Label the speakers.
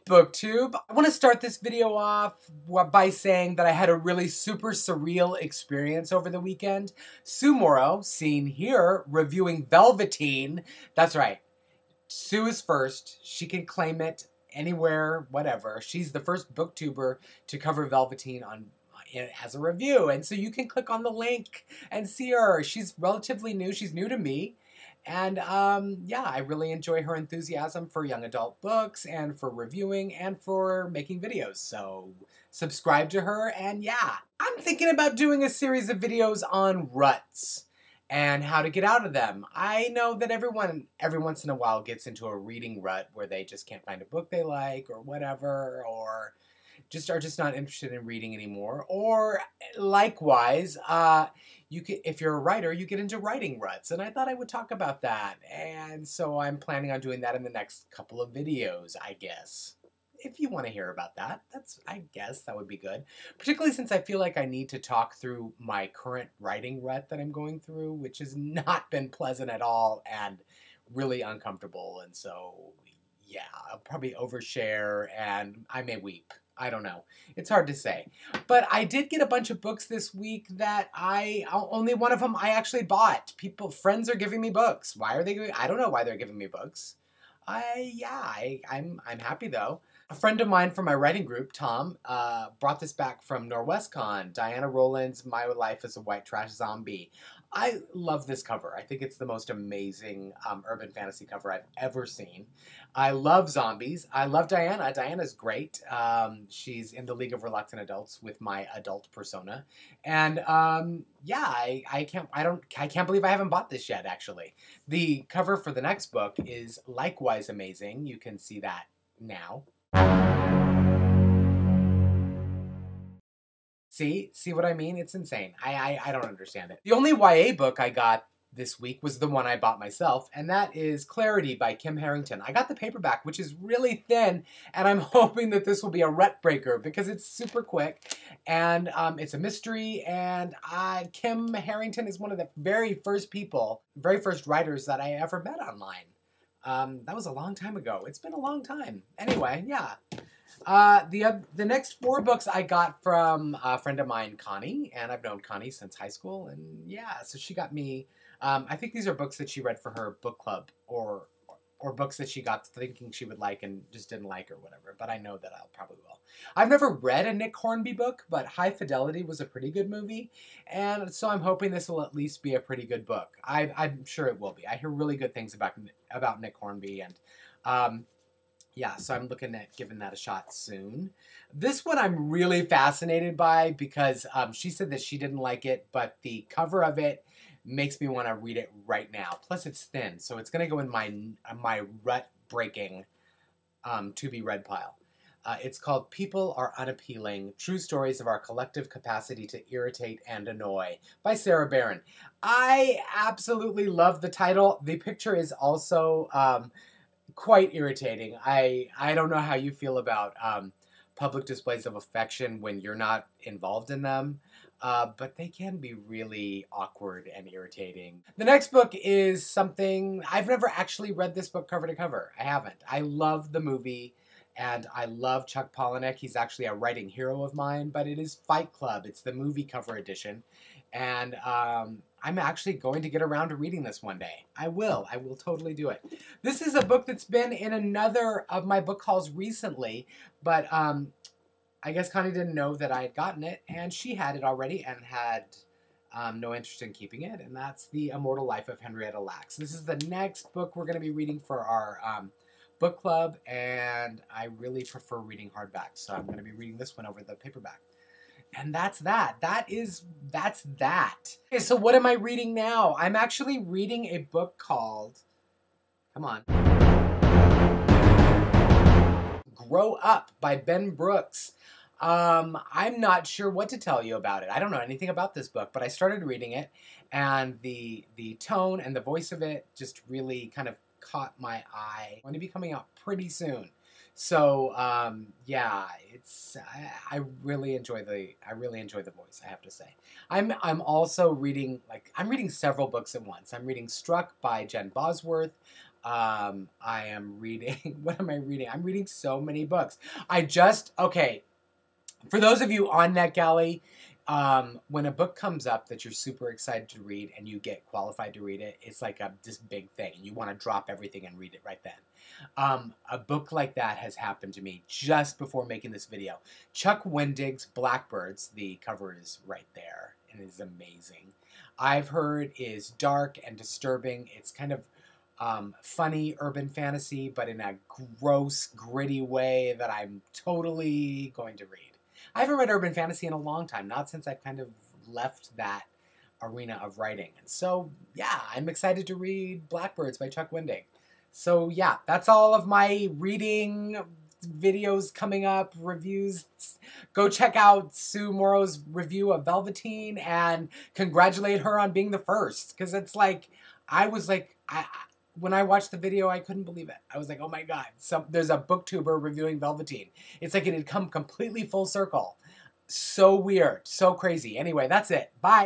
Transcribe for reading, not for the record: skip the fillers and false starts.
Speaker 1: Booktube. I want to start this video off by saying that I had a really super surreal experience over the weekend. Sue Morrow, seen here, reviewing Velveteen. That's right. Sue is first. She can claim it anywhere, whatever. She's the first booktuber to cover Velveteen as a review. And so you can click on the link and see her. She's relatively new. She's new to me. And yeah, I really enjoy her enthusiasm for young adult books and for reviewing and for making videos. So subscribe to her, and yeah. I'm thinking about doing a series of videos on ruts and how to get out of them. I know that everyone every once in a while gets into a reading rut where they just can't find a book they like or whatever, or are just not interested in reading anymore. Or likewise, if you're a writer, you get into writing ruts, and I thought I would talk about that. And so I'm planning on doing that in the next couple of videos, I guess. If you want to hear about that, I guess that would be good. Particularly since I feel like I need to talk through my current writing rut that I'm going through, which has not been pleasant at all and really uncomfortable. And so, yeah, I'll probably overshare and I may weep. I don't know. It's hard to say. But I did get a bunch of books this week that only one of them I actually bought. Friends are giving me books. Why are they giving? I don't know why they're giving me books. I'm happy though. A friend of mine from my writing group, Tom, brought this back from NorwestCon. Diana Rowland's My Life as a White Trash Zombie. I love this cover. I think it's the most amazing urban fantasy cover I've ever seen. I love zombies. I love Diana. Diana's great. She's in the League of Reluctant Adults with my adult persona. And yeah, I can't believe I haven't bought this yet, actually. The cover for the next book is likewise amazing. You can see that now. See what I mean? It's insane. I don't understand it. The only YA book I got this week was the one I bought myself, and that is Clarity by Kim Harrington. I got the paperback, which is really thin, and I'm hoping that this will be a rut breaker because it's super quick, and it's a mystery, and Kim Harrington is one of the very first writers that I ever met online. That was a long time ago. It's been a long time. Anyway, yeah. The next 4 books I got from a friend of mine, Connie, and I've known Connie since high school, and yeah, so she got me, I think these are books that she read for her book club, or books that she got thinking she would like and just didn't like or whatever, but I know that I'll probably will. I've never read a Nick Hornby book, but High Fidelity was a pretty good movie, and so I'm hoping this will at least be a pretty good book. I'm sure it will be. I hear really good things about Nick Hornby, and yeah, so I'm looking at giving that a shot soon. This one I'm really fascinated by because she said that she didn't like it, but the cover of it makes me want to read it right now. Plus it's thin, so it's going to go in my rut-breaking to-be-read pile. It's called People Are Unappealing, True Stories of Our Collective Capacity to Irritate and Annoy by Sarah Barron. I absolutely love the title. The picture is also quite irritating. I don't know how you feel about public displays of affection when you're not involved in them, but they can be really awkward and irritating. The next book is something, I've never actually read this book cover to cover. I haven't. I love the movie, and I love Chuck Palahniuk. He's actually a writing hero of mine, but it is Fight Club. It's the movie cover edition, and I'm actually going to get around to reading this one day. I will totally do it. This is a book that's been in another of my book hauls recently, but I guess Connie didn't know that I had gotten it, and she had it already and had no interest in keeping it, and that's The Immortal Life of Henrietta Lacks. This is the next book we're going to be reading for our book club, and I really prefer reading hardback, so I'm going to be reading this one over the paperback. And that's that. That's that. Okay, so what am I reading now? I'm actually reading a book called, come on, Grow Up by Ben Brooks. I'm not sure what to tell you about it. I don't know anything about this book, but I started reading it, and the tone and the voice of it just really kind of caught my eye. It's going to be coming out pretty soon. So yeah, I really enjoy the voice, I have to say. I'm also reading, I'm reading several books at once. I'm reading Struck by Jen Bosworth. I am reading, what am I reading? I'm reading so many books. Okay, for those of you on NetGalley, when a book comes up that you're super excited to read and you get qualified to read it, it's like this big thing. You want to drop everything and read it right then. A book like that has happened to me just before making this video. Chuck Wendig's Blackbirds, the cover is right there, and it is amazing. I've heard is dark and disturbing. It's kind of funny urban fantasy, but in a gross, gritty way that I'm totally going to read. I haven't read urban fantasy in a long time, not since I've kind of left that arena of writing. And so, yeah, I'm excited to read Blackbirds by Chuck Wendig. So, yeah, that's all of my reading videos coming up, reviews. Go check out Sue Morrow's review of Velveteen and congratulate her on being the first. Because it's like, when I watched the video, I couldn't believe it. I was like, oh my God, there's a booktuber reviewing Velveteen. It's like it had come completely full circle. So weird, so crazy. Anyway, that's it. Bye.